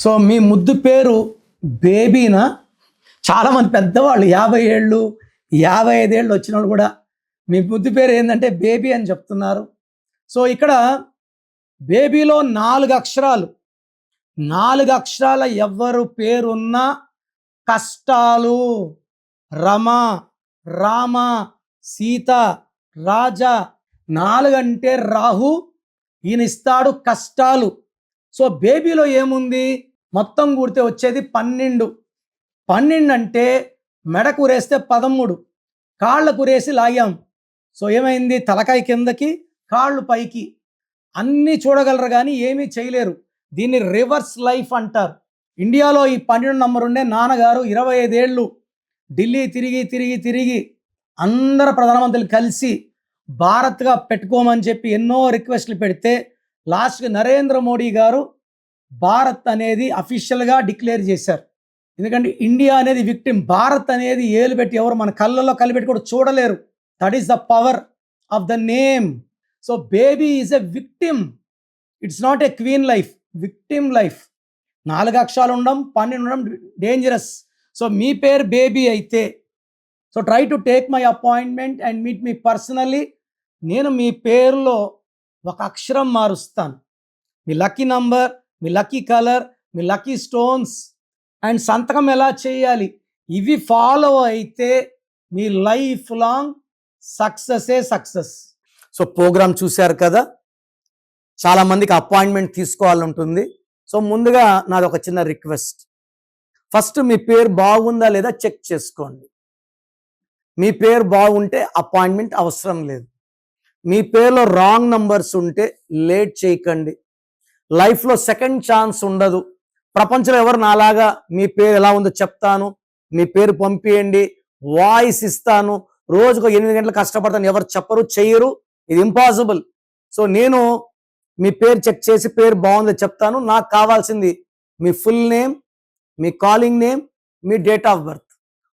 So మీ ముద్దు పేరు బేబీనా? చాలామంది పెద్దవాళ్ళు 50 ఏళ్ళు 55 ఏళ్ళు వచ్చిన వాళ్ళు కూడా మీ ముద్దు పేరు ఏంటంటే బేబీ అని చెప్తున్నారు. సో ఇక్కడ బేబీలో 4 అక్షరాలు, 4 అక్షరాల ఎవ్వరు పేరున్నా కష్టాలు. రమ, రామ, సీత, రాజా. 4 అంటే రాహు, ఈయన ఇస్తాడు కష్టాలు. సో బేబీలో ఏముంది? మొత్తం కూడితే వచ్చేది 12. 12 అంటే మెడకు రేస్తే 13, కాళ్ళకు రేసి లాగాం. సో ఏమైంది? తలకాయ కిందకి, కాళ్ళు పైకి. అన్నీ చూడగలరు కానీ ఏమీ చేయలేరు. దీన్ని రివర్స్ లైఫ్ అంటారు. ఇండియాలో ఈ 12 నంబర్ ఉండే నాన్నగారు 25 ఏళ్ళు ఢిల్లీ తిరిగి తిరిగి తిరిగి అందరు ప్రధానమంత్రులు కలిసి భారత్గా పెట్టుకోమని చెప్పి ఎన్నో రిక్వెస్ట్లు పెడితే లాస్ట్కి నరేంద్ర మోడీ గారు భారత్ అనేది అఫీషియల్గా డిక్లేర్ చేశారు. ఎందుకంటే ఇండియా అనేది విక్టిమ్, భారత్ అనేది ఏలు పెట్టి ఎవరు మన కళ్ళల్లో కలిపెట్టి కూడా చూడలేరు. That is the power of the name. So baby is a victim, it's not a queen life, victim life. 4 అక్షరాలు ఉండడం, 12 ఉండడం డేంజరస్. సో మీ పేరు బేబీ అయితే so try to take my appointment and meet me personally. నేను మీ పేరులో ఒక అక్షరం మారుస్తాను. మీ లక్కీ నంబర్, మీ లక్కీ కలర్, మీ లక్కీ స్టోన్స్ అండ్ సంతకం ఎలా చేయాలి, ఇవి ఫాలో అయితే మీ లైఫ్ లాంగ్ సక్సెసే సక్సెస్. సో ప్రోగ్రామ్ చూశారు కదా, చాలామందికి అపాయింట్మెంట్ తీసుకోవాలంటుంది. సో ముందుగా నాది ఒక చిన్న రిక్వెస్ట్. ఫస్ట్ మీ పేరు బాగుందా లేదా చెక్ చేసుకోండి. మీ పేరు బాగుంటే అపాయింట్మెంట్ అవసరం లేదు. మీ పేరులో రాంగ్ నంబర్స్ ఉంటే లేట్ చేయకండి. లైఫ్లో సెకండ్ ఛాన్స్ ఉండదు. ప్రపంచంలో ఎవరు నాలాగా మీ పేరు ఎలా ఉందో చెప్తాను, మీ పేరు పంపియండి, వాయిస్ ఇస్తాను, రోజుకు 8 గంటలు కష్టపడతాను, ఎవరు చెప్పరు, చెయ్యరు. ఇది ఇంపాసిబుల్. సో నేను మీ పేరు చెక్ చేసి పేరు బాగుందో చెప్తాను. నాకు కావాల్సింది మీ ఫుల్ నేమ్, మీ కాలింగ్ నేమ్, మీ date of birth.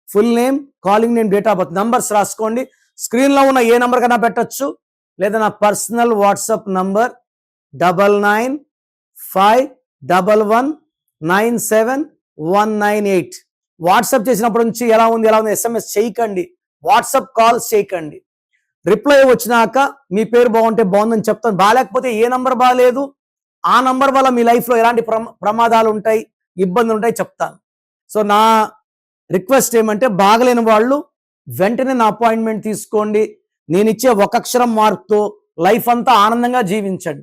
Full name, calling name, date of birth. Numbers రాసుకోండి. స్క్రీన్లో ఉన్న ఏ నంబర్ కన్నా పెట్టచ్చు, లేదా నా పర్సనల్ వాట్సాప్ నంబర్ 9951197198. వాట్సాప్ చేసినప్పటి నుంచి ఎలా ఉంది ఎస్ఎంఎస్ చేయకండి, వాట్సాప్ కాల్స్ చేయకండి. రిప్లై వచ్చినాక మీ పేరు బాగుంటే బాగుందని చెప్తాను. బాగాలేకపోతే ఏ నంబర్ బాగాలేదు, ఆ నంబర్ వల్ల మీ లైఫ్లో ఎలాంటి ప్రమాదాలు ఉంటాయి, ఇబ్బందులు ఉంటాయి చెప్తాను. సో నా రిక్వెస్ట్ ఏమంటే బాగలేని వాళ్ళు వెంటనే నా అపాయింట్మెంట్ తీసుకోండి. నేను ఇచ్చే 1 అక్షరం మార్పుతో లైఫ్ అంతా ఆనందంగా జీవించండి.